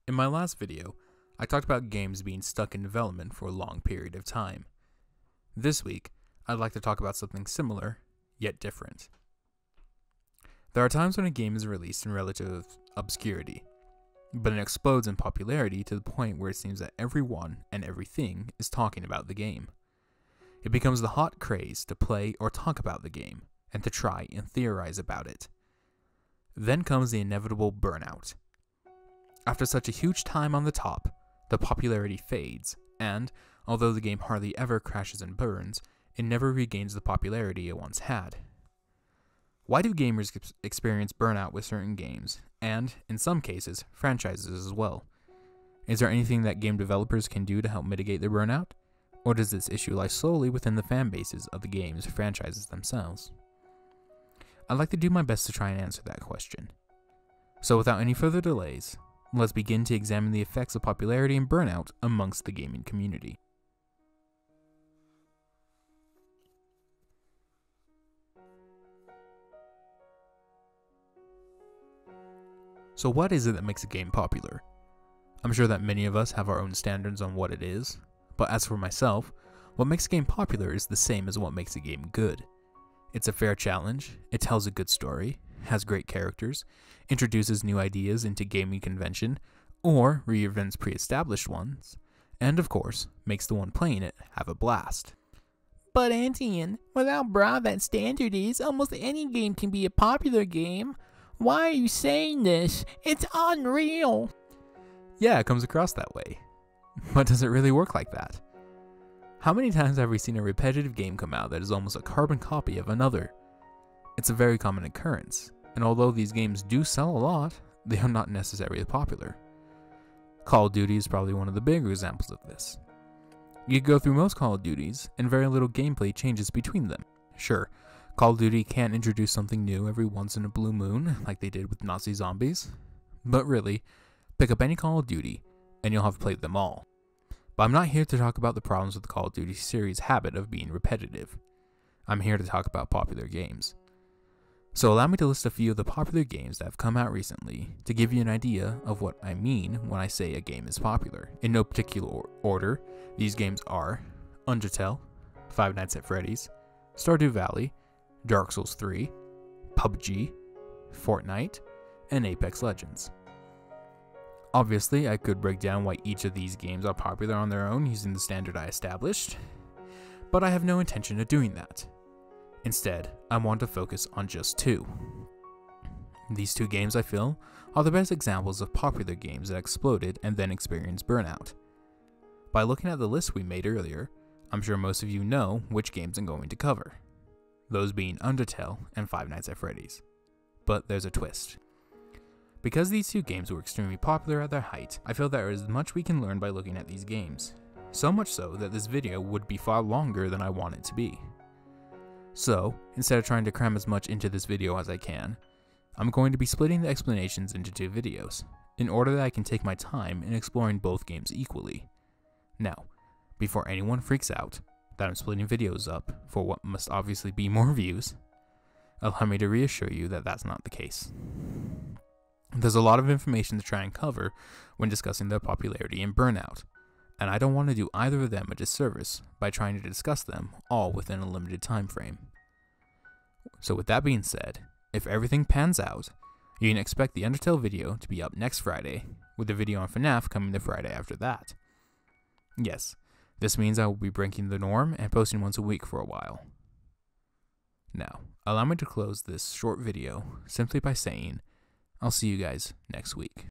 In my last video, I talked about games being stuck in development for a long period of time. This week, I'd like to talk about something similar, yet different. There are times when a game is released in relative obscurity, but it explodes in popularity to the point where it seems that everyone and everything is talking about the game. It becomes the hot craze to play or talk about the game, and to try and theorize about it. Then comes the inevitable burnout. After such a huge time on the top, the popularity fades, and, although the game hardly ever crashes and burns, it never regains the popularity it once had. Why do gamers experience burnout with certain games, and, in some cases, franchises as well? Is there anything that game developers can do to help mitigate the burnout? Or does this issue lie solely within the fan bases of the game's franchises themselves? I'd like to do my best to try and answer that question. So without any further delays, let's begin to examine the effects of popularity and burnout amongst the gaming community. So what is it that makes a game popular? I'm sure that many of us have our own standards on what it is, but as for myself, what makes a game popular is the same as what makes a game good. It's a fair challenge, it tells a good story, has great characters, introduces new ideas into gaming convention, or reinvents pre-established ones, and of course, makes the one playing it have a blast. But Antian, with how broad that standard is, almost any game can be a popular game. Why are you saying this? It's unreal! Yeah, it comes across that way. But does it really work like that? How many times have we seen a repetitive game come out that is almost a carbon copy of another? It's a very common occurrence, and although these games do sell a lot, they are not necessarily popular. Call of Duty is probably one of the bigger examples of this. You could go through most Call of Duties, and very little gameplay changes between them. Sure, Call of Duty can introduce something new every once in a blue moon, like they did with Nazi zombies, but really, pick up any Call of Duty, and you'll have played them all. But I'm not here to talk about the problems with the Call of Duty series' habit of being repetitive. I'm here to talk about popular games. So allow me to list a few of the popular games that have come out recently to give you an idea of what I mean when I say a game is popular. In no particular order, these games are Undertale, Five Nights at Freddy's, Stardew Valley, Dark Souls 3, PUBG, Fortnite, and Apex Legends. Obviously, I could break down why each of these games are popular on their own using the standard I established, but I have no intention of doing that. Instead, I want to focus on just two. These two games, I feel, are the best examples of popular games that exploded and then experienced burnout. By looking at the list we made earlier, I'm sure most of you know which games I'm going to cover, those being Undertale and Five Nights at Freddy's. But there's a twist. Because these two games were extremely popular at their height, I feel there is much we can learn by looking at these games. So much so that this video would be far longer than I want it to be. So, instead of trying to cram as much into this video as I can, I'm going to be splitting the explanations into two videos, in order that I can take my time in exploring both games equally. Now, before anyone freaks out that I'm splitting videos up for what must obviously be more views, allow me to reassure you that that's not the case. There's a lot of information to try and cover when discussing their popularity and burnout, and I don't want to do either of them a disservice by trying to discuss them all within a limited time frame. So with that being said, if everything pans out, you can expect the Undertale video to be up next Friday, with the video on FNAF coming the Friday after that. Yes, this means I will be breaking the norm and posting once a week for a while. Now, allow me to close this short video simply by saying, I'll see you guys next week.